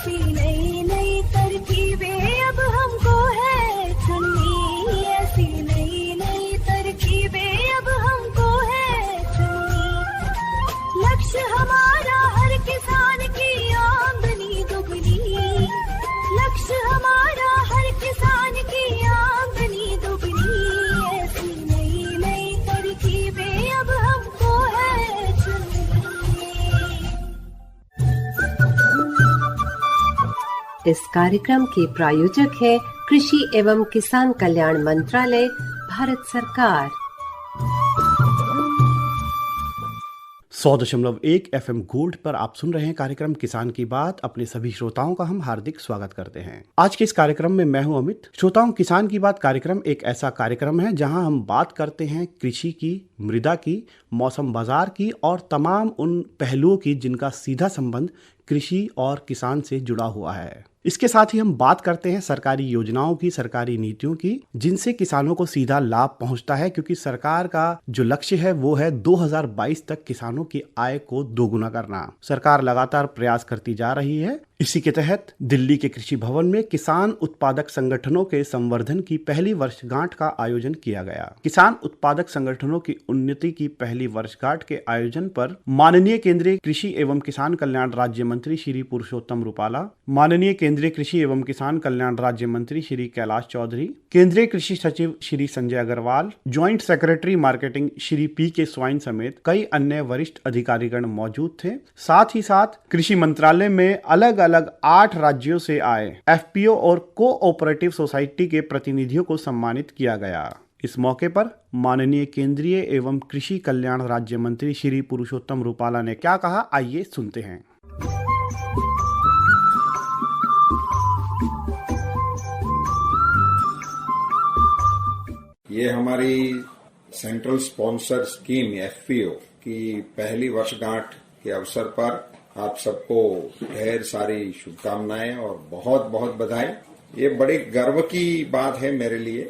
ऐसी नई नई तरकीबें अब हमको है चुननी, ऐसी नई नई तरकीबें अब हमको है चुननी। लक्ष्य हमारा हर किसान की आमदनी दुगनी, लक्ष्य हमारा हर किसान की आमदनी दुगनी, ऐसी नई नई तरकीबें अब हमको है चुननी। इस कार्यक्रम के प्रायोजक है कृषि एवं किसान कल्याण मंत्रालय, भारत सरकार। 100.1 FM गोल्ड पर आप सुन रहे हैं कार्यक्रम किसान की बात। अपने सभी श्रोताओं का हम हार्दिक स्वागत करते हैं। आज के इस कार्यक्रम में मैं हूं अमित। श्रोताओं, किसान की बात कार्यक्रम एक ऐसा कार्यक्रम है जहां हम बात करते हैं कृषि की, मृदा की, मौसम बाजार की और तमाम उन पहलुओं की जिनका सीधा संबंध कृषि और किसान से जुड़ा हुआ है। इसके साथ ही हम बात करते हैं सरकारी योजनाओं की, सरकारी नीतियों की, जिनसे किसानों को सीधा लाभ पहुंचता है, क्योंकि सरकार का जो लक्ष्य है वो है 2022 तक किसानों की आय को दोगुना करना। सरकार लगातार प्रयास करती जा रही है। इसी के तहत दिल्ली के कृषि भवन में किसान उत्पादक संगठनों के संवर्धन की पहली वर्षगांठ का आयोजन किया गया। किसान उत्पादक संगठनों की उन्नति की पहली वर्षगांठ के आयोजन पर माननीय केंद्रीय कृषि एवं किसान कल्याण राज्य मंत्री श्री पुरुषोत्तम रूपाला, माननीय केंद्रीय कृषि एवं किसान कल्याण राज्य मंत्री श्री कैलाश चौधरी, केंद्रीय कृषि सचिव Shri Sanjay Agarwal, joint secretary marketing Shri P K. Swain समेत कई अन्य वरिष्ठ अधिकारीगण मौजूद थे। साथ ही साथ कृषि मंत्रालय में अलग अलग 8 राज्यों से आए एफपीओ और कोऑपरेटिव सोसाइटी के प्रतिनिधियों को सम्मानित किया गया। इस मौके पर माननीय केंद्रीय एवं कृषि कल्याण राज्य मंत्री श्री पुरुषोत्तम रूपाला ने क्या कहा, आइए सुनते हैं। ये हमारी सेंट्रल स्पॉन्सर स्कीम एफपीओ की पहली वर्षगांठ के अवसर पर आप सबको ढेर सारी शुभकामनाएं और बहुत बहुत बधाई। ये बड़े गर्व की बात है मेरे लिए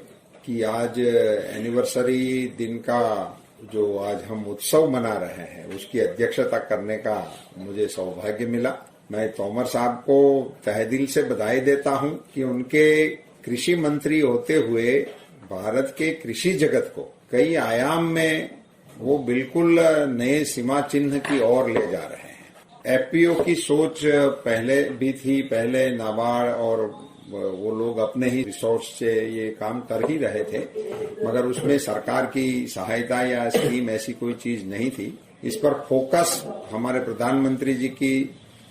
कि आज एनिवर्सरी दिन का जो आज हम उत्सव मना रहे हैं उसकी अध्यक्षता करने का मुझे सौभाग्य मिला। मैं तोमर साहब को तहे दिल से बधाई देता हूं कि उनके कृषि मंत्री होते हुए भारत के कृषि जगत को कई आयाम में वो बिल्कुल नए सीमा चिन्ह की ओर ले जा रहे हैं। एफपीओ की सोच पहले भी थी, पहले नाबार्ड और वो लोग अपने ही रिसोर्स से ये काम कर ही रहे थे, मगर उसमें सरकार की सहायता या स्कीम ऐसी कोई चीज नहीं थी। इस पर फोकस हमारे प्रधानमंत्री जी की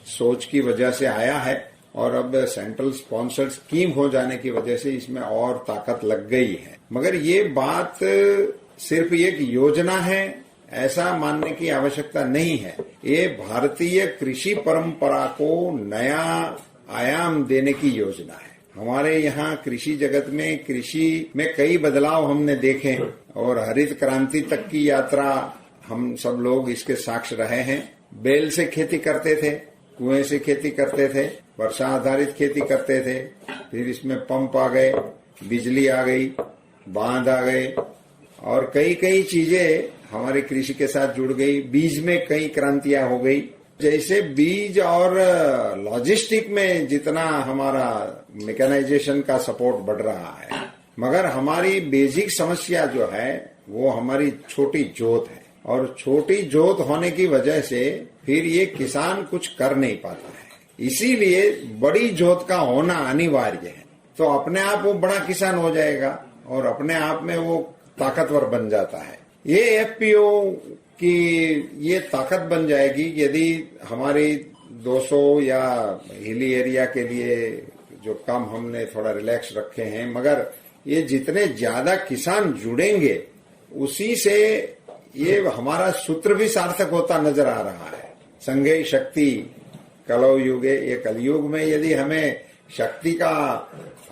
सोच की वजह से आया है और अब सेंट्रल स्पॉन्सर्ड स्कीम हो जाने की वजह से इसमें और ताकत लग गई है। मगर ये बात सिर्फ एक योजना है ऐसा मानने की आवश्यकता नहीं है। ये भारतीय कृषि परंपरा को नया आयाम देने की योजना है। हमारे यहाँ कृषि जगत में कृषि में कई बदलाव हमने देखे और हरित क्रांति तक की यात्रा हम सब लोग इसके साक्ष्य रहे हैं। बैल से खेती करते थे, कुएं से खेती करते थे, वर्षा आधारित खेती करते थे, फिर इसमें पंप आ गए, बिजली आ गई, बांध आ गए और कई कई चीजें हमारे कृषि के साथ जुड़ गई। बीज में कई क्रांतियां हो गई। जैसे बीज और लॉजिस्टिक में जितना हमारा मैकेनाइजेशन का सपोर्ट बढ़ रहा है, मगर हमारी बेसिक समस्या जो है वो हमारी छोटी जोत है और छोटी जोत होने की वजह से फिर ये किसान कुछ कर नहीं पाता है। इसीलिए बड़ी जोत का होना अनिवार्य है। तो अपने आप वो बड़ा किसान हो जाएगा और अपने आप में वो ताकतवर बन जाता है। ये एफपीओ की ये ताकत बन जाएगी यदि हमारी 200 या हिली एरिया के लिए जो काम हमने थोड़ा रिलैक्स रखे हैं, मगर ये जितने ज्यादा किसान जुड़ेंगे उसी से ये हमारा सूत्र भी सार्थक होता नजर आ रहा है। संघे शक्ति कलौ युगे, ये कलयुग में यदि हमें शक्ति का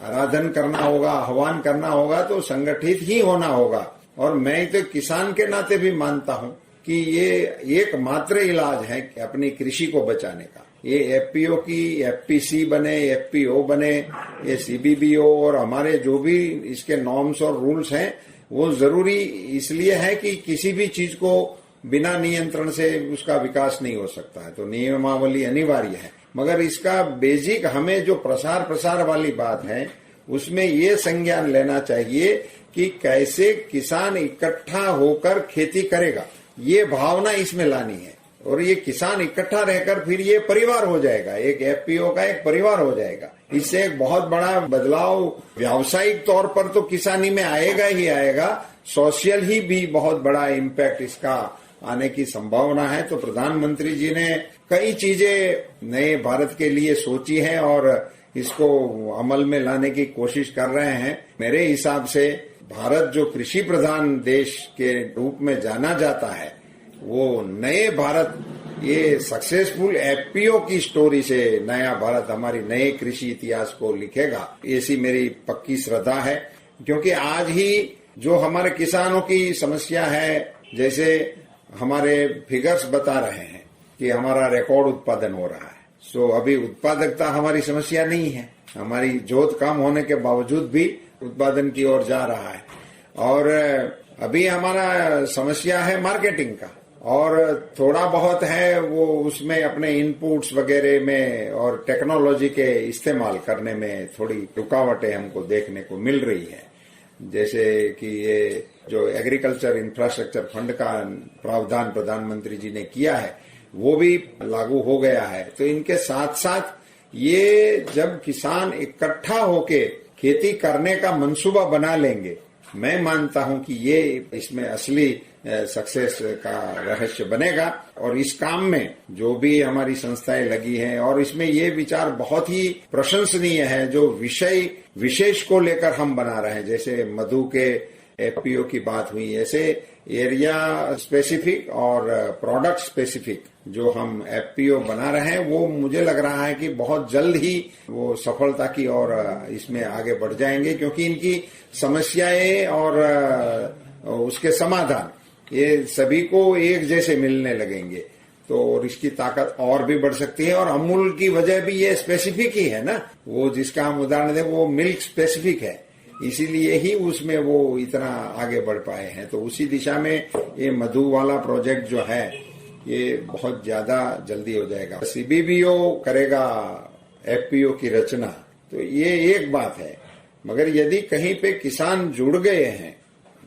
आराधन करना होगा, आह्वान करना होगा तो संगठित ही होना होगा। और मैं तो किसान के नाते भी मानता हूं कि ये एक मात्र इलाज है कि अपनी कृषि को बचाने का। ये एफपीओ की एफपीसी बने, एफपीओ बने, ये सीबीबीओ और हमारे जो भी इसके नॉर्म्स और रूल्स हैं वो जरूरी इसलिए है कि किसी भी चीज को बिना नियंत्रण से उसका विकास नहीं हो सकता है। तो नियमावली अनिवार्य है मगर इसका बेसिक हमें जो प्रसार वाली बात है उसमें ये संज्ञान लेना चाहिए कि कैसे किसान इकट्ठा होकर खेती करेगा, ये भावना इसमें लानी है। और ये किसान इकट्ठा रहकर फिर ये परिवार हो जाएगा, एक एफपीओ का एक परिवार हो जाएगा। इससे एक बहुत बड़ा बदलाव व्यावसायिक तौर पर तो किसानी में आएगा ही आएगा, सोशल ही भी बहुत बड़ा इम्पैक्ट इसका आने की संभावना है। तो प्रधानमंत्री जी ने कई चीजें नए भारत के लिए सोची हैं और इसको अमल में लाने की कोशिश कर रहे हैं। मेरे हिसाब से भारत जो कृषि प्रधान देश के रूप में जाना जाता है, वो नए भारत, ये सक्सेसफुल एफपीओ की स्टोरी से नया भारत हमारी नए कृषि इतिहास को लिखेगा, ऐसी मेरी पक्की श्रद्धा है। क्योंकि आज ही जो हमारे किसानों की समस्या है, जैसे हमारे फिगर्स बता रहे हैं कि हमारा रिकॉर्ड उत्पादन हो रहा है, सो अभी उत्पादकता हमारी समस्या नहीं है, हमारी जोत कम होने के बावजूद भी उत्पादन की ओर जा रहा है। और अभी हमारा समस्या है मार्केटिंग का, और थोड़ा बहुत है वो उसमें अपने इनपुट्स वगैरह में और टेक्नोलॉजी के इस्तेमाल करने में थोड़ी रुकावटें हमको देखने को मिल रही है। जैसे कि ये जो एग्रीकल्चर इंफ्रास्ट्रक्चर फंड का प्रावधान प्रधानमंत्री जी ने किया है वो भी लागू हो गया है। तो इनके साथ साथ ये जब किसान इकट्ठा होके खेती करने का मंसूबा बना लेंगे, मैं मानता हूं कि ये इसमें असली सक्सेस का रहस्य बनेगा। और इस काम में जो भी हमारी संस्थाएं लगी हैं, और इसमें ये विचार बहुत ही प्रशंसनीय है जो विषय विशेष को लेकर हम बना रहे हैं, जैसे मधु के एफपीओ की बात हुई, ऐसे एरिया स्पेसिफिक और प्रोडक्ट स्पेसिफिक जो हम एफपीओ बना रहे हैं, वो मुझे लग रहा है कि बहुत जल्द ही वो सफलता की ओर इसमें आगे बढ़ जाएंगे, क्योंकि इनकी समस्याएं और उसके समाधान ये सभी को एक जैसे मिलने लगेंगे, तो और इसकी ताकत और भी बढ़ सकती है। और अमूल की वजह भी ये स्पेसिफिक ही है ना, वो जिसका हम उदाहरण दें वो मिल्क स्पेसिफिक है, इसीलिए ही उसमें वो इतना आगे बढ़ पाए हैं। तो उसी दिशा में ये मधु वाला प्रोजेक्ट जो है ये बहुत ज्यादा जल्दी हो जाएगा। सीबीबीओ करेगा एफपीओ की रचना, तो ये एक बात है। मगर यदि कहीं पे किसान जुड़ गए हैं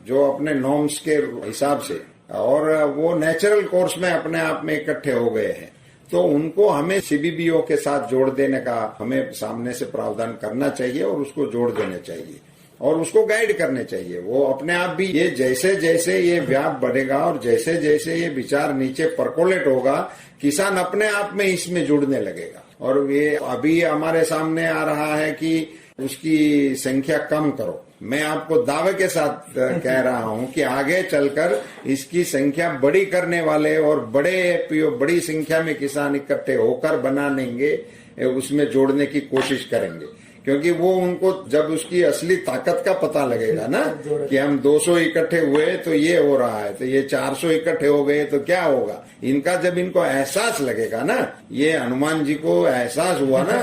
जो अपने नॉर्म्स के हिसाब से, और वो नेचुरल कोर्स में अपने आप में इकट्ठे हो गए हैं, तो उनको हमें सीबीबीओ के साथ जोड़ देने का हमें सामने से प्रावधान करना चाहिए और उसको जोड़ देने चाहिए और उसको गाइड करने चाहिए। वो अपने आप भी ये जैसे जैसे ये व्याप बढ़ेगा और जैसे जैसे ये विचार नीचे परकोलेट होगा, किसान अपने आप में इसमें जुड़ने लगेगा। और ये अभी हमारे सामने आ रहा है कि उसकी संख्या कम करो, मैं आपको दावे के साथ कह रहा हूं कि आगे चलकर इसकी संख्या बड़ी करने वाले और बड़े एफपीओ बड़ी संख्या में किसान इकट्ठे होकर बना लेंगे, उसमें जोड़ने की कोशिश करेंगे। क्योंकि वो उनको जब उसकी असली ताकत का पता लगेगा ना कि हम 200 इकट्ठे हुए तो ये हो रहा है, तो ये 400 इकट्ठे हो गए तो क्या होगा, इनका जब इनको एहसास लगेगा ना, ये हनुमान जी को एहसास हुआ ना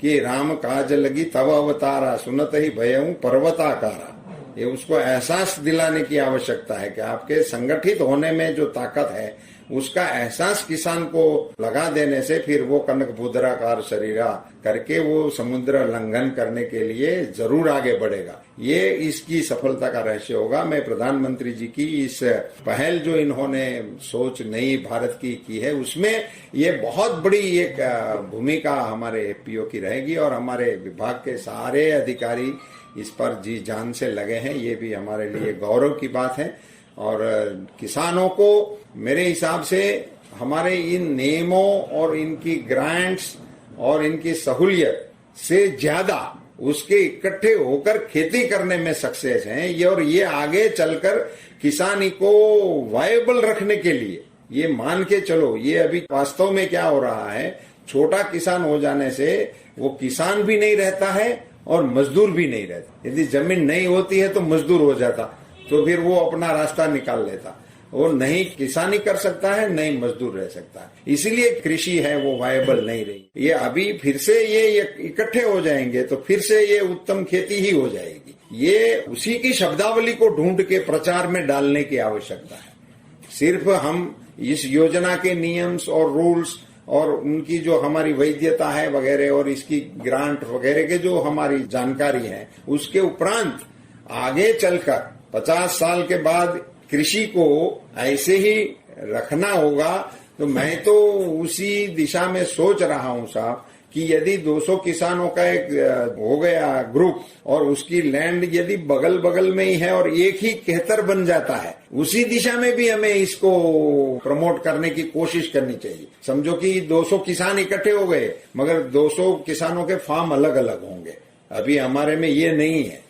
कि राम काज लगी तब अवतारा सुनत ही भयऊ पर्वताकारा, ये उसको एहसास दिलाने की आवश्यकता है कि आपके संगठित होने में जो ताकत है उसका एहसास किसान को लगा देने से फिर वो कनक बुधराकार शरीरा करके वो समुद्र लंघन करने के लिए जरूर आगे बढ़ेगा। ये इसकी सफलता का रहस्य होगा। मैं प्रधानमंत्री जी की इस पहल जो इन्होंने सोच नई भारत की है, उसमें ये बहुत बड़ी एक भूमिका हमारे एफपीओ की रहेगी और हमारे विभाग के सारे अधिकारी इस पर जी जान से लगे हैं। ये भी हमारे लिए गौरव की बात है। और किसानों को मेरे हिसाब से हमारे इन नियमों और इनकी ग्रांट्स और इनकी सहूलियत से ज्यादा उसके इकट्ठे होकर खेती करने में सक्सेस हैं ये, और ये आगे चलकर किसानी को वायबल रखने के लिए ये मान के चलो। ये अभी वास्तव में क्या हो रहा है, छोटा किसान हो जाने से वो किसान भी नहीं रहता है और मजदूर भी नहीं रहता। यदि जमीन नहीं होती है तो मजदूर हो जाता, तो फिर वो अपना रास्ता निकाल लेता। वो नहीं किसानी कर सकता है, नहीं मजदूर रह सकता है। इसीलिए कृषि है वो वायबल नहीं रही। ये अभी फिर से ये इकट्ठे हो जाएंगे तो फिर से ये उत्तम खेती ही हो जाएगी। ये उसी की शब्दावली को ढूंढ के प्रचार में डालने की आवश्यकता है। सिर्फ हम इस योजना के नियम्स और रूल्स और उनकी जो हमारी वैधता है वगैरह और इसकी ग्रांट वगैरह के जो हमारी जानकारी है, उसके उपरांत आगे चलकर 50 साल के बाद कृषि को ऐसे ही रखना होगा। तो मैं तो उसी दिशा में सोच रहा हूं साहब कि यदि 200 किसानों का एक हो गया ग्रुप और उसकी लैंड यदि बगल बगल में ही है और एक ही खेतर बन जाता है, उसी दिशा में भी हमें इसको प्रमोट करने की कोशिश करनी चाहिए। समझो कि 200 किसान इकट्ठे हो गए, मगर 200 किसानों के फार्म अलग अलग होंगे। अभी हमारे में ये नहीं है।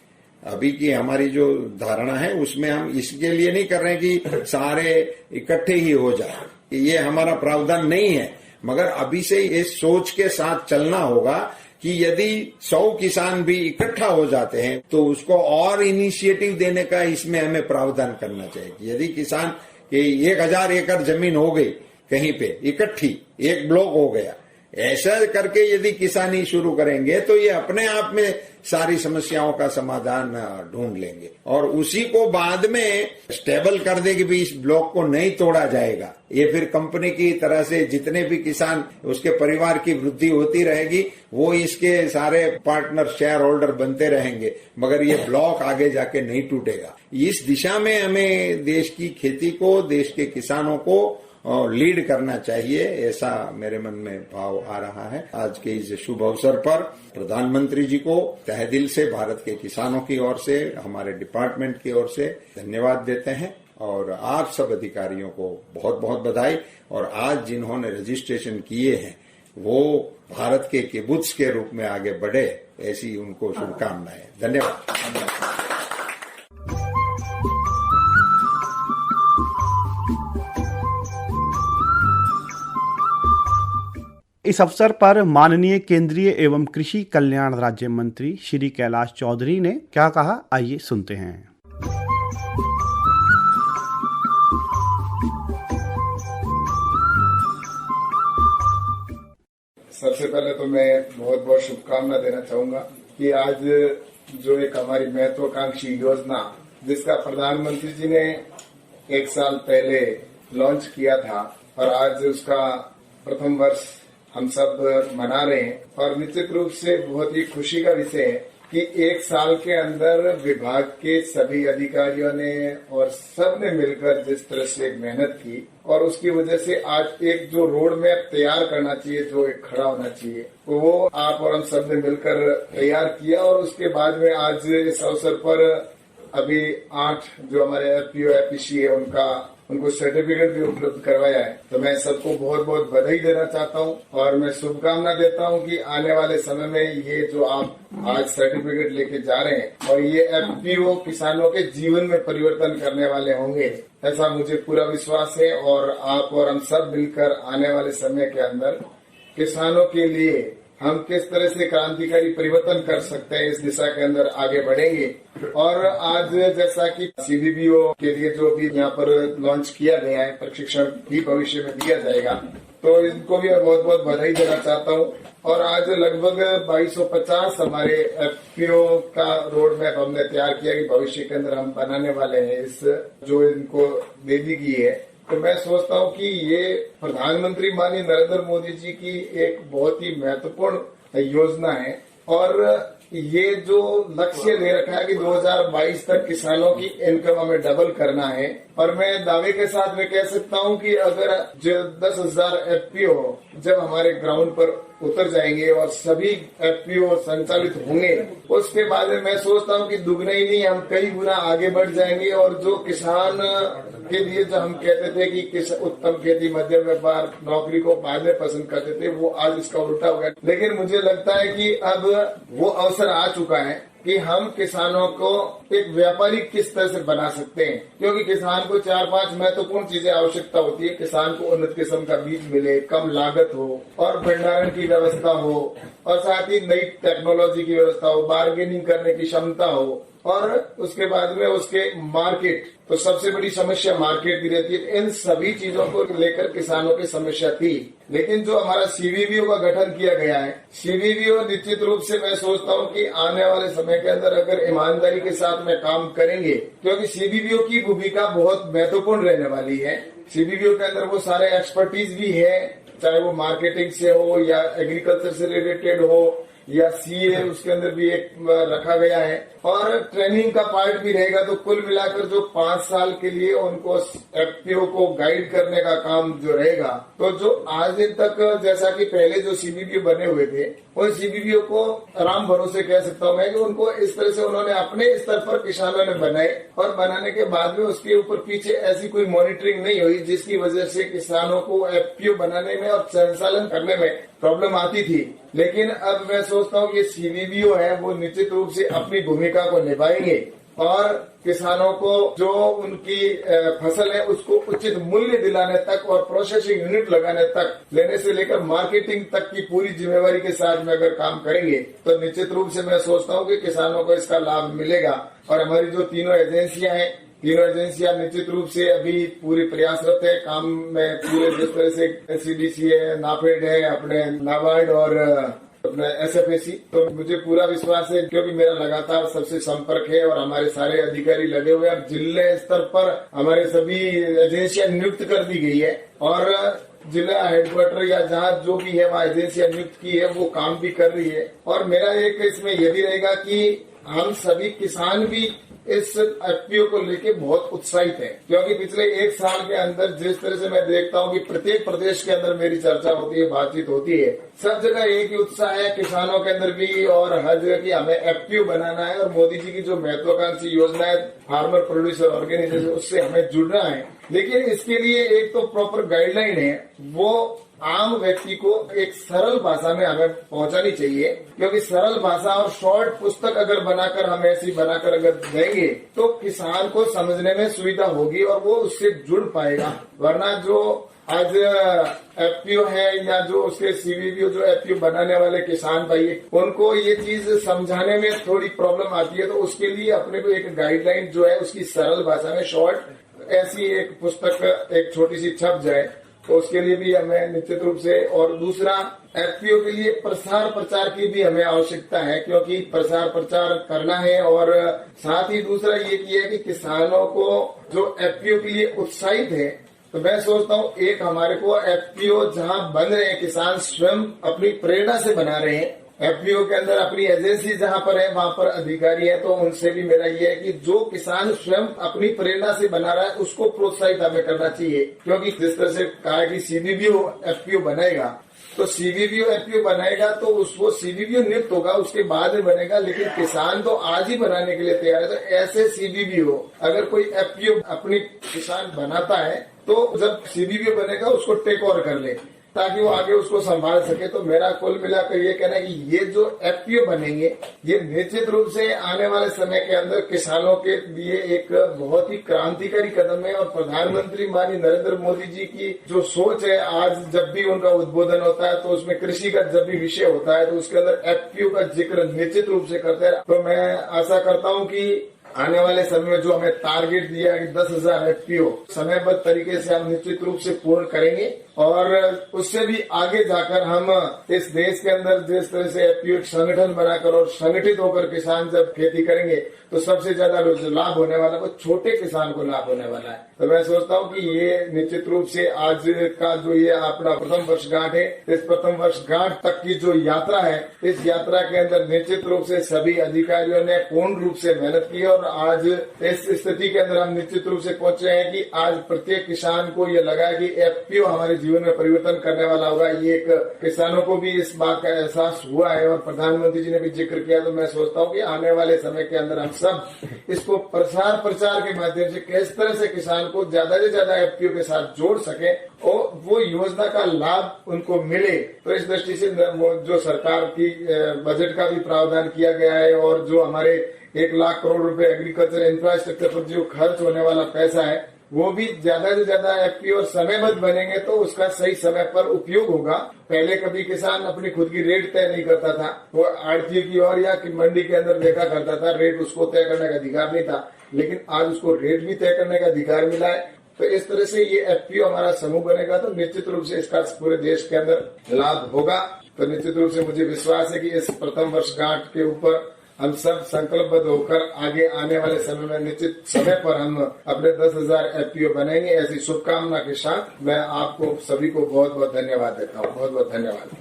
अभी की हमारी जो धारणा है उसमें हम इसके लिए नहीं कर रहे हैं कि सारे इकट्ठे ही हो जाए, ये हमारा प्रावधान नहीं है। मगर अभी से इस सोच के साथ चलना होगा कि यदि 100 किसान भी इकट्ठा हो जाते हैं तो उसको और इनिशिएटिव देने का इसमें हमें प्रावधान करना चाहिए। यदि किसान के 1000 एकड़ जमीन हो गई कहीं पे इकट्ठी, एक ब्लॉक हो गया, ऐसा करके यदि किसानी शुरू करेंगे तो ये अपने आप में सारी समस्याओं का समाधान ढूंढ लेंगे और उसी को बाद में स्टेबल कर दे कि भी इस ब्लॉक को नहीं तोड़ा जाएगा। ये फिर कंपनी की तरह से जितने भी किसान उसके परिवार की वृद्धि होती रहेगी, वो इसके सारे पार्टनर शेयर होल्डर बनते रहेंगे, मगर ये ब्लॉक आगे जाके नहीं टूटेगा। इस दिशा में हमें देश की खेती को, देश के किसानों को लीड करना चाहिए, ऐसा मेरे मन में भाव आ रहा है। आज के इस शुभ अवसर पर प्रधानमंत्री जी को तहे दिल से भारत के किसानों की ओर से, हमारे डिपार्टमेंट की ओर से धन्यवाद देते हैं और आप सब अधिकारियों को बहुत बहुत बधाई। और आज जिन्होंने रजिस्ट्रेशन किए हैं वो भारत के किबुत्स के रूप में आगे बढ़े, ऐसी उनको शुभकामनाएं। धन्यवाद। इस अवसर पर माननीय केंद्रीय एवं कृषि कल्याण राज्य मंत्री श्री कैलाश चौधरी ने क्या कहा, आइए सुनते हैं। सबसे पहले तो मैं बहुत बहुत शुभकामना देना चाहूंगा कि आज जो एक हमारी महत्वाकांक्षी योजना जिसका प्रधानमंत्री जी ने 1 साल पहले लॉन्च किया था और आज उसका प्रथम वर्ष हम सब मना रहे हैं और निश्चित रूप से बहुत ही खुशी का विषय है कि 1 साल के अंदर विभाग के सभी अधिकारियों ने और सब ने मिलकर जिस तरह से एक मेहनत की और उसकी वजह से आज एक जो रोड मैप तैयार करना चाहिए, जो एक खड़ा होना चाहिए, वो आप और हम सब ने मिलकर तैयार किया। और उसके बाद में आज इस अवसर पर अभी 8 जो हमारे एफपीओ एपीसी है उनको सर्टिफिकेट भी उपलब्ध करवाया है। तो मैं सबको बहुत बहुत बधाई देना चाहता हूं और मैं शुभकामना देता हूं कि आने वाले समय में ये जो आप आज सर्टिफिकेट लेके जा रहे हैं और ये एफपीओ किसानों के जीवन में परिवर्तन करने वाले होंगे, ऐसा मुझे पूरा विश्वास है। और आप और हम सब मिलकर आने वाले समय के अंदर किसानों के लिए हम किस तरह से क्रांतिकारी परिवर्तन कर सकते हैं, इस दिशा के अंदर आगे बढ़ेंगे। और आज जैसा कि सीबीबीओ के लिए जो भी यहाँ पर लॉन्च किया गया है, प्रशिक्षण भी भविष्य में दिया जाएगा, तो इनको भी मैं बहुत बहुत बधाई देना चाहता हूँ। और आज लगभग 2250 हमारे एफपीओ का रोड मैप हमने तैयार किया कि भविष्य के अंदर हम बनाने वाले हैं, इस जो इनको दे दी गई है। तो मैं सोचता हूँ कि ये प्रधानमंत्री माननीय नरेंद्र मोदी जी की एक बहुत ही महत्वपूर्ण योजना है और ये जो लक्ष्य ले रखा है कि 2022 तक किसानों की इनकम हमें डबल करना है। और मैं दावे के साथ में कह सकता हूँ कि अगर जो 10,000 एफपीओ जब हमारे ग्राउंड पर उतर जाएंगे और सभी एफपीओ संचालित होंगे, उसके बाद में मैं सोचता हूँ कि दुगना ही नहीं, हम कई गुना आगे बढ़ जाएंगे। और जो किसान के लिए जो हम कहते थे कि उत्तम खेती, मध्यम व्यापार, नौकरी को बाद में पसंद करते थे, वो आज इसका उल्टा हो गया। लेकिन मुझे लगता है कि अब वो अवसर आ चुका है कि हम किसानों को एक व्यापारी किस तरह से बना सकते हैं, क्योंकि किसान को 4-5 महत्वपूर्ण चीजें आवश्यकता होती है। किसान को उन्नत किस्म का बीज मिले, कम लागत हो और भंडारण की व्यवस्था हो और साथ ही नई टेक्नोलॉजी की व्यवस्था हो, बार्गेनिंग करने की क्षमता हो और उसके बाद में उसके मार्केट, तो सबसे बड़ी समस्या मार्केट की रहती है। इन सभी चीजों को लेकर किसानों की समस्या थी। लेकिन जो हमारा सीबीबीओ का गठन किया गया है, सीबीबीओ निश्चित रूप से मैं सोचता हूँ कि आने वाले समय के अंदर अगर ईमानदारी के साथ में काम करेंगे, क्योंकि सीबीबीओ की भूमिका बहुत महत्वपूर्ण रहने वाली है। सीबीबीओ के अंदर वो सारे एक्सपर्टीज भी है चाहे वो मार्केटिंग से हो या एग्रीकल्चर से रिलेटेड हो या सीए, उसके अंदर भी एक रखा गया है और ट्रेनिंग का पार्ट भी रहेगा। तो कुल मिलाकर जो 5 साल के लिए उनको एफपीओ को गाइड करने का काम जो रहेगा, तो जो आज दिन तक जैसा कि पहले जो सीबीपीओ बने हुए थे, उन सीबीपीओ को आराम भरोसे कह सकता हूं मैं कि उनको इस तरह से उन्होंने अपने स्तर पर किसानों ने बनाए और बनाने के बाद में उसके ऊपर पीछे ऐसी कोई मॉनिटरिंग नहीं हुई जिसकी वजह से किसानों को एफपीओ बनाने में और संचालन करने में प्रॉब्लम आती थी। लेकिन अब मैं सोचता हूँ कि सीबीपीओ है वो निश्चित रूप से अपनी भूमिका को निभाएंगे और किसानों को जो उनकी फसल है उसको उचित मूल्य दिलाने तक और प्रोसेसिंग यूनिट लगाने तक लेने से लेकर मार्केटिंग तक की पूरी जिम्मेवारी के साथ में अगर काम करेंगे तो निश्चित रूप से मैं सोचता हूँ कि किसानों को इसका लाभ मिलेगा। और हमारी जो तीनों एजेंसियां हैं, तीनों एजेंसियां निश्चित रूप से अभी पूरी प्रयासरत है काम में, पूरे जिस तरह से सीडीसी है, नाफेड है, अपने नाबार्ड और अपना एसएफएसी। तो मुझे पूरा विश्वास है क्योंकि मेरा लगातार सबसे संपर्क है और हमारे सारे अधिकारी लगे हुए हैं। जिले स्तर पर हमारे सभी एजेंसियां नियुक्त कर दी गई है और जिला हेडक्वार्टर या जहाँ जो भी है वहाँ एजेंसियां नियुक्त की है, वो काम भी कर रही है। और मेरा एक इसमें यह भी रहेगा कि हम सभी किसान भी इस एफपीओ को लेके बहुत उत्साहित है क्योंकि पिछले 1 साल के अंदर जिस तरह से मैं देखता हूँ कि प्रत्येक प्रदेश के अंदर मेरी चर्चा होती है, बातचीत होती है, सब जगह एक ही उत्साह है किसानों के अंदर भी और हर जगह की हमें एफपीओ बनाना है और मोदी जी की जो महत्वाकांक्षी योजना है फार्मर प्रोड्यूसर ऑर्गेनाइजेशन, उससे हमें जुड़ना है। लेकिन इसके लिए एक तो प्रॉपर गाइडलाइन है, वो आम व्यक्ति को एक सरल भाषा में हमें पहुंचानी चाहिए क्योंकि सरल भाषा और शॉर्ट पुस्तक अगर बनाकर हम ऐसी बनाकर अगर देंगे तो किसान को समझने में सुविधा होगी और वो उससे जुड़ पाएगा। वरना जो आज एफपीओ है या जो उसके सीबीपीओ जो एफपीओ बनाने वाले किसान भाई है, उनको ये चीज समझाने में थोड़ी प्रॉब्लम आती है। तो उसके लिए अपने को एक गाइडलाइन जो है उसकी सरल भाषा में शॉर्ट ऐसी एक पुस्तक एक छोटी सी छप जाए तो उसके लिए भी हमें निश्चित रूप से। और दूसरा एफपीओ के लिए प्रसार प्रचार की भी हमें आवश्यकता है क्योंकि प्रसार प्रचार करना है और साथ ही दूसरा ये किया कि किसानों को जो एफपीओ के लिए उत्साहित है, तो मैं सोचता हूँ एक हमारे को एफपीओ जहाँ बन रहे हैं किसान स्वयं अपनी प्रेरणा से बना रहे हैं, एफपीओ के अंदर अपनी एजेंसी जहाँ पर है वहाँ पर अधिकारी है, तो उनसे भी मेरा ये है कि जो किसान स्वयं अपनी प्रेरणा से बना रहा है उसको प्रोत्साहित हमें करना चाहिए। क्योंकि जिस तरह से कहा कि सीबीपीओ एफपीओ बनाएगा तो सीबीपीओ एफपीओ बनाएगा तो उसको सीबीपीओ नियुक्त होगा उसके बाद में बनेगा, लेकिन किसान तो आज ही बनाने के लिए तैयार है। तो ऐसे सीबीपीओ अगर कोई एफपीओ अपनी किसान बनाता है तो जब सीबीपीओ बनेगा उसको टेक ओवर कर ले ताकि वो आगे उसको संभाल सके। तो मेरा कुल मिलाकर ये कहना है कि ये जो एफपीओ बनेंगे ये निश्चित रूप से आने वाले समय के अंदर किसानों के लिए एक बहुत ही क्रांतिकारी कदम है। और प्रधानमंत्री माननीय नरेंद्र मोदी जी की जो सोच है, आज जब भी उनका उद्बोधन होता है तो उसमें कृषि का जब भी विषय होता है तो उसके अंदर एफपीओ का जिक्र निश्चित रूप से करते हैं। तो मैं आशा करता हूँ कि आने वाले समय में जो हमें टारगेट दिया है 10,000 एफपीओ समयबद्ध तरीके से हम निश्चित रूप से पूर्ण करेंगे और उससे भी आगे जाकर हम इस देश के अंदर जिस तरह से एफपीओ संगठन बनाकर और संगठित होकर किसान जब खेती करेंगे तो सबसे ज्यादा लाभ होने वाला वो छोटे किसान को लाभ होने वाला है। तो मैं सोचता हूँ कि ये निश्चित रूप से आज का जो ये अपना प्रथम वर्षगांठ है, इस प्रथम वर्षगांठ तक की जो यात्रा है, इस यात्रा के अंदर निश्चित रूप से सभी अधिकारियों ने पूर्ण रूप से मेहनत की और आज इस स्थिति के अंदर हम निश्चित रूप से पहुंचे हैं कि आज प्रत्येक किसान को ये लगा कि एफपीओ हमारे जीवन में परिवर्तन करने वाला होगा। ये एक किसानों को भी इस बात का एहसास हुआ है और प्रधानमंत्री जी ने भी जिक्र किया। तो मैं सोचता हूँ कि आने वाले समय के अंदर हम सब इसको प्रसार प्रचार के माध्यम से किस तरह से किसान को ज्यादा से ज्यादा एफपीओ के साथ जोड़ सके और वो योजना का लाभ उनको मिले। तो इस दृष्टि से जो सरकार की बजट का भी प्रावधान किया गया है और जो हमारे 1 लाख करोड़ रुपए एग्रीकल्चर इंफ्रास्ट्रक्चर पर जो खर्च होने वाला पैसा है वो भी ज्यादा से ज्यादा एफपीओ समयबद्ध बनेंगे तो उसका सही समय पर उपयोग होगा। पहले कभी किसान अपनी खुद की रेट तय नहीं करता था, वो आड़ती की ओर या मंडी के अंदर देखा करता था, रेट उसको तय करने का अधिकार नहीं था, लेकिन आज उसको रेट भी तय करने का अधिकार मिला है। तो इस तरह से ये एफपीओ हमारा समूह बनेगा तो निश्चित रूप से इसका पूरे देश के अंदर लाभ होगा। तो निश्चित रूप से मुझे विश्वास है कि इस प्रथम वर्षगांठ के ऊपर हम सब संकल्पबद्ध होकर आगे आने वाले समय में निश्चित समय पर हम अपने 10,000 FPO बनाएंगे। ऐसी शुभकामना के साथ मैं आपको सभी को बहुत बहुत धन्यवाद देता हूँ। बहुत बहुत धन्यवाद।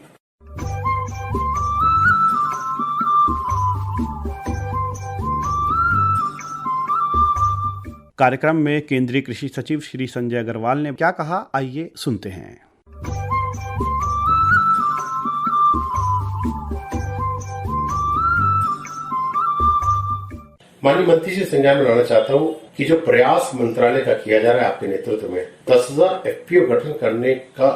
कार्यक्रम में केंद्रीय कृषि सचिव श्री संजय अग्रवाल ने क्या कहा, आइए सुनते हैं। माननीय मंत्री जी संज्ञान में लाना चाहता हूँ कि जो प्रयास मंत्रालय का किया जा रहा है आपके नेतृत्व में 10,000 FPO गठन करने का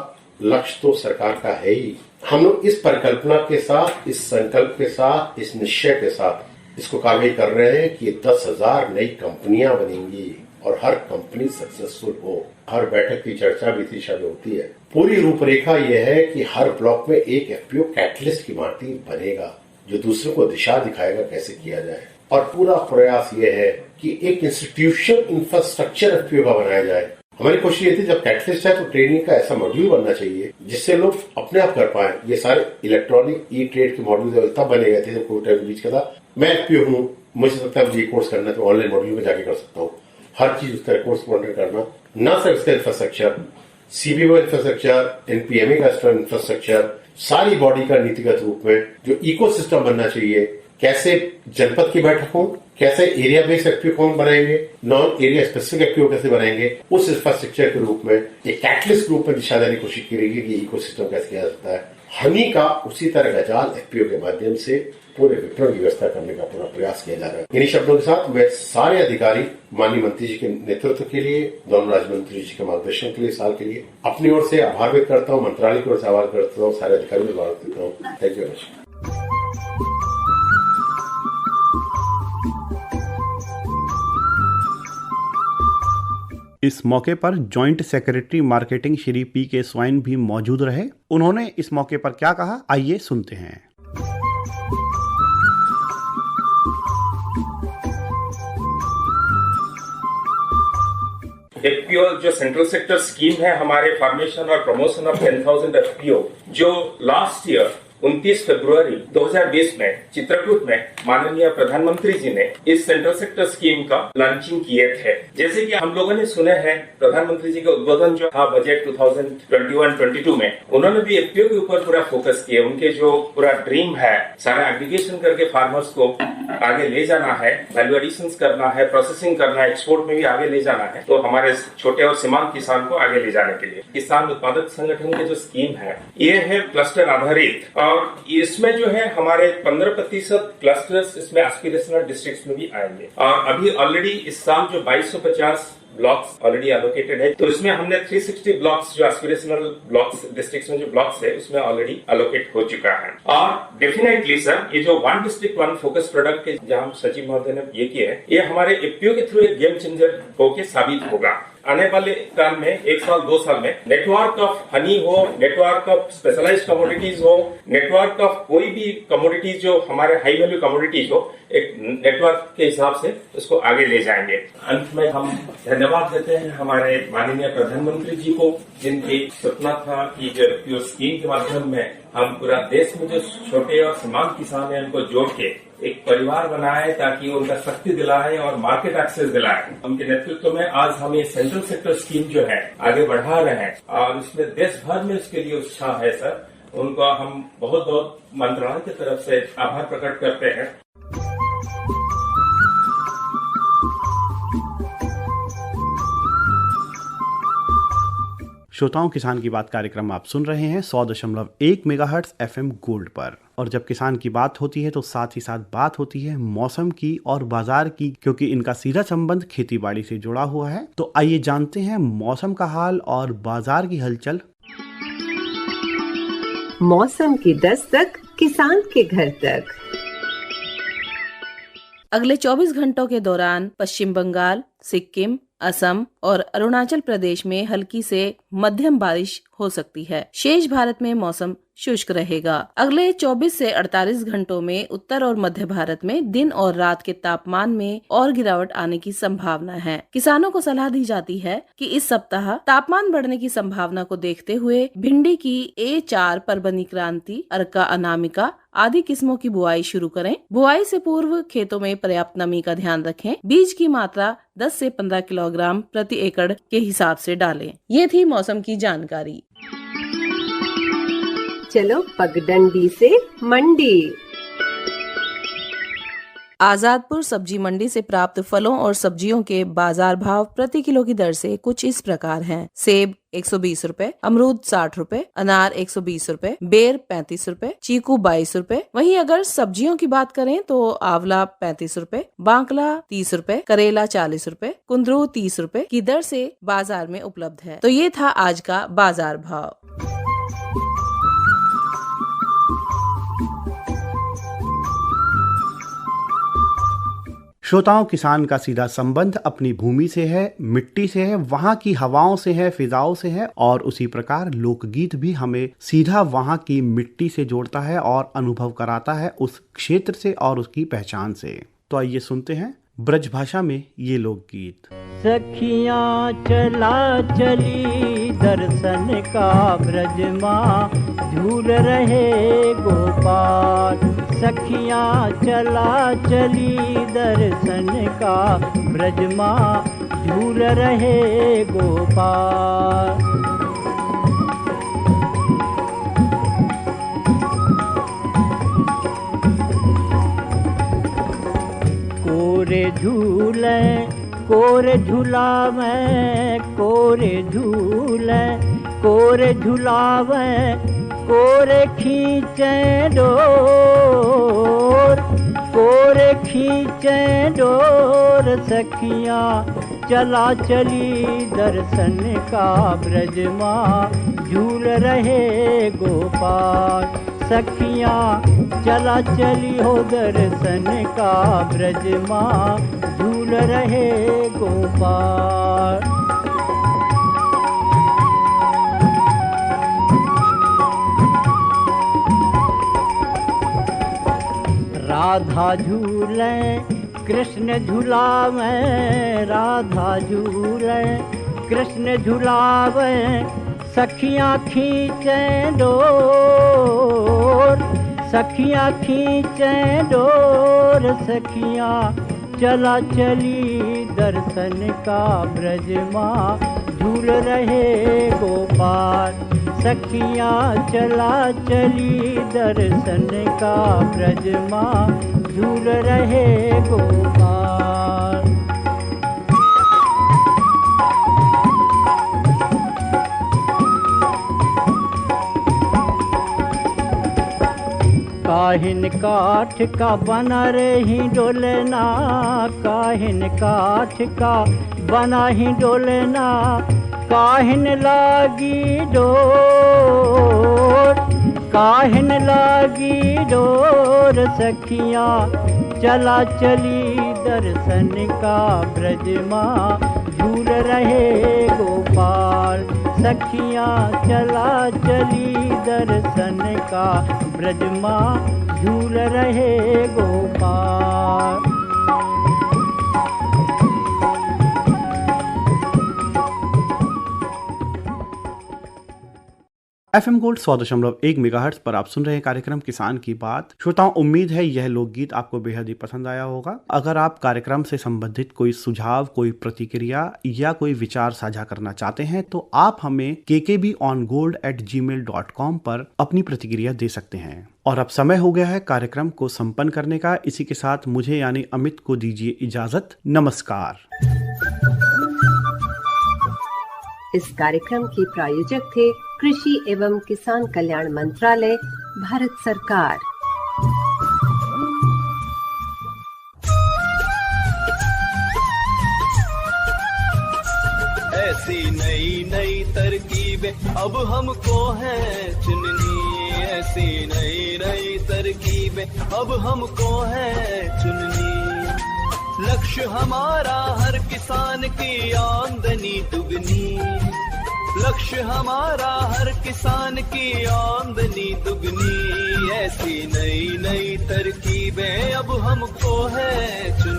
लक्ष्य तो सरकार का है ही। हम लोग इस परिकल्पना के साथ, इस संकल्प के साथ, इस निश्चय के साथ इसको कार्रवाई कर रहे हैं कि 10,000 नई कंपनियां बनेंगी और हर कंपनी सक्सेसफुल हो। हर बैठक की चर्चा भी इस दिशा में होती है। पूरी रूपरेखा यह है कि हर ब्लॉक में एक FPO कैटलिस्ट की भांति बनेगा जो दूसरों को दिशा दिखाएगा कैसे किया जाए। और पूरा प्रयास यह है कि एक इंस्टीट्यूशन इंफ्रास्ट्रक्चर FPO का बनाया जाए। हमारी कोशिश ये थी जब कैटलिस्ट है तो ट्रेनिंग का ऐसा मॉड्यूल बनना चाहिए जिससे लोग अपने आप कर पाए। ये सारे इलेक्ट्रॉनिक ई-ट्रेड के मॉड्यूल तब बने गए थे जब कोविड टाइम बीच का था। मैं FPO हूँ, मुझे लगता है मुझे ये कोर्स करना है तो ऑनलाइन मॉड्यूल में जाके कर सकता हूँ। हर चीज उसका कोर्स मॉनिटर करना, न सिर्फ इसका इंफ्रास्ट्रक्चर, CBO इंफ्रास्ट्रक्चर, NPMA का इंफ्रास्ट्रक्चर, सारी बॉडी का नीतिगत रूप में जो इकोसिस्टम बनना चाहिए। कैसे जनपद की बैठक हो, कैसे एरिया बेस्ड FPO कौन बनाएंगे, नॉन एरिया स्पेसिफिक FPO कैसे बनाएंगे, उस इंफ्रास्ट्रक्चर के रूप में एक कैटलिस्ट रूप में दिशा देने की कोशिश की रहेगी कि इकोसिस्टम कैसे किया जा सकता है। हनी का उसी तरह का जाल FPO के माध्यम से पूरे वितरण की व्यवस्था करने का पूरा प्रयास किया जा रहा है। इन्हीं शब्दों के साथ मैं सारे अधिकारी माननीय मंत्री जी के नेतृत्व के लिए, दोनों राज्य मंत्री जी के मार्गदर्शन के लिए, साल के लिए अपनी ओर से आभार व्यक्त करता हूँ, मंत्रालय की ओर से आभार करता हूँ, सारे अधिकारियों को आभार देता हूँ। Thank you very much. इस मौके पर joint secretary marketing Shri PK swine भी मौजूद रहे। उन्होंने इस मौके पर क्या कहा, आइए सुनते हैं। FPO जो सेंट्रल सेक्टर स्कीम है हमारे फॉर्मेशन और प्रमोशन ऑफ 10,000 FPO जो लास्ट ईयर 29 फरवरी 2020 में चित्रकूट में माननीय प्रधानमंत्री जी ने इस सेंट्रल सेक्टर स्कीम का लॉन्चिंग किए थे। जैसे कि हम लोगों ने सुने हैं प्रधानमंत्री जी का उद्बोधन जो था बजट 2021-22 में, उन्होंने भी FPO के ऊपर पूरा फोकस किया। उनके जो पूरा ड्रीम है सारा एग्रीगेशन करके फार्मर्स को आगे ले जाना है, वैल्यू एडिशन करना है, प्रोसेसिंग करना है, एक्सपोर्ट में भी आगे ले जाना है, तो हमारे छोटे और सीमांत किसान को आगे ले जाने के लिए किसान उत्पादक संगठन की जो स्कीम है ये है क्लस्टर आधारित। और इसमें जो है हमारे 15% क्लस्टर्स इसमें एस्पिरेशनल डिस्ट्रिक्ट्स में भी आएंगे। और अभी ऑलरेडी इस साल जो 2250 ब्लॉक्स ऑलरेडी एलोकेटेड है, तो इसमें हमने 360 ब्लॉक्स जो एस्पिरेशनल ब्लॉक्स डिस्ट्रिक्ट्स में जो ब्लॉक्स है उसमें ऑलरेडी एलोकेट हो चुका है। और डेफिनेटली सर ये जो 1 डिस्ट्रिक्ट 1 फोकस प्रोडक्ट के जहां सचिव महोदय ने ये किया है, ये हमारे FPO के थ्रू एक गेम चेंजर होके साबित होगा। आने वाले काल में 1 साल 2 साल में नेटवर्क ऑफ हनी हो, नेटवर्क ऑफ स्पेशलाइज्ड कमोडिटीज हो, नेटवर्क ऑफ कोई भी कमोडिटीज जो हमारे हाई वैल्यू कमोडिटीज हो, एक नेटवर्क के हिसाब से उसको आगे ले जाएंगे। अंत में हम धन्यवाद देते हैं हमारे माननीय प्रधानमंत्री जी को, जिनकी सपना था कि जो FPO स्कीम के माध्यम में हम पूरा देश में जो छोटे और सीमांत किसान है उनको जोड़ के एक परिवार बनाए ताकि उनका शक्ति दिलाए और मार्केट एक्सेस दिलाए। उनके नेतृत्व में आज हम ये सेंट्रल सेक्टर स्कीम जो है आगे बढ़ा रहे हैं और इसमें देश भर में इसके लिए उत्साह है सर। उनका हम बहुत बहुत मंत्रालय की तरफ से आभार प्रकट करते हैं। श्रोताओं, किसान की बात कार्यक्रम आप सुन रहे हैं 100.1 मेगाहर्ट्ज FM गोल्ड पर। और जब किसान की बात होती है तो साथ ही साथ बात होती है मौसम की और बाजार की, क्योंकि इनका सीधा संबंध खेती बाड़ी से जुड़ा हुआ है। तो आइए जानते हैं मौसम का हाल और बाजार की हलचल। मौसम की दस्तक किसान के घर तक। अगले 24 घंटों के दौरान पश्चिम बंगाल, सिक्किम, असम और अरुणाचल प्रदेश में हल्की से मध्यम बारिश हो सकती है। शेष भारत में मौसम शुष्क रहेगा। अगले 24 से 48 घंटों में उत्तर और मध्य भारत में दिन और रात के तापमान में और गिरावट आने की संभावना है। किसानों को सलाह दी जाती है कि इस सप्ताह तापमान बढ़ने की संभावना को देखते हुए भिंडी की A4 परबनी क्रांति, अर्का अनामिका, आदि किस्मों की बुआई शुरू करें। बुआई से पूर्व खेतों में पर्याप्त नमी का ध्यान रखें। बीज की मात्रा 10 से 15 किलोग्राम प्रति एकड़ के हिसाब से डालें। ये थी मौसम की जानकारी। चलो पगडंडी से मंडी। आजादपुर सब्जी मंडी से प्राप्त फलों और सब्जियों के बाजार भाव प्रति किलो की दर से कुछ इस प्रकार हैं। सेब 120 रुपए, अमरूद 60 रुपए, अनार 120 रुपए, बेर 35 रुपए, चीकू 22 रुपए। वहीं अगर सब्जियों की बात करें तो आंवला 35 रुपए, बांकला 30 रुपए, करेला 40 रुपए, कुंदरू 30 रुपए की दर से बाजार में उपलब्ध है। तो ये था आज का बाजार भाव। श्रोताओं, किसान का सीधा संबंध अपनी भूमि से है, मिट्टी से है, वहाँ की हवाओं से है, फिजाओं से है, और उसी प्रकार लोकगीत भी हमें सीधा वहाँ की मिट्टी से जोड़ता है और अनुभव कराता है उस क्षेत्र से और उसकी पहचान से। तो आइए सुनते हैं ब्रज भाषा में ये लोकगीत। सखियाँ चला चली दर्शन का ब्रज माँ झूल रहे गोपाल। सखियाँ चला चली दर्शन का ब्रज माँ झूल रहे गोपाल। कोरे झूलावे, कोरे झूले, कोरे झूलावे, कोरे खींचे डोर, कोरे खींचे डोर। सखियाँ चला चली दर्शन का ब्रज माँ झूल रहे गोपाल। सखियाँ चला चली हो दर्शन का ब्रज माँ झूल रहे गोपाल। राधा झूले कृष्ण झूलावे, राधा झूले कृष्ण झूलावे। सखियाँ खींचे डोर, सखियाँ खींचे डोर। सखियाँ चला चली दर्शन का ब्रज माँ झूल रहे गोपाल। सखियाँ चला चली दर्शन का ब्रज माँ झूल रहे गोपाल। काहिन काठ का बना रही डोलना, काहिन काठ का बना ही डोलना। काहिन लागी डोर, काहिन लागी डोर। सखियाँ चला चली दर्शन का ब्रज माँ झूल रहे गोपाल। सखियाँ चला चली दर्शन का ब्रज माँ झूल रहे गोपाल। FM गोल्ड 100.1 मेगाहर्ट्ज पर आप सुन रहे हैं कार्यक्रम किसान की बात। श्रोताओं, उम्मीद है यह लोकगीत आपको बेहद ही पसंद आया होगा। अगर आप कार्यक्रम से संबंधित कोई सुझाव, कोई प्रतिक्रिया या कोई विचार साझा करना चाहते हैं तो आप हमें kkbongold@gmail.com पर अपनी प्रतिक्रिया दे सकते हैं। और अब समय हो गया है कार्यक्रम को संपन्न करने का। इसी के साथ मुझे यानी अमित को दीजिए इजाजत। नमस्कार। इस कार्यक्रम के प्रायोजक थे कृषि एवं किसान कल्याण मंत्रालय, भारत सरकार। ऐसी नई नई तरकीबें अब हमको है चुननी, ऐसी नई नई तरकीबें अब हमको है चुननी। लक्ष्य हमारा हर किसान की आमदनी दुगनी, लक्ष्य हमारा हर किसान की आमदनी दुगनी। ऐसी नई नई तरकीबें अब हमको है चुननी।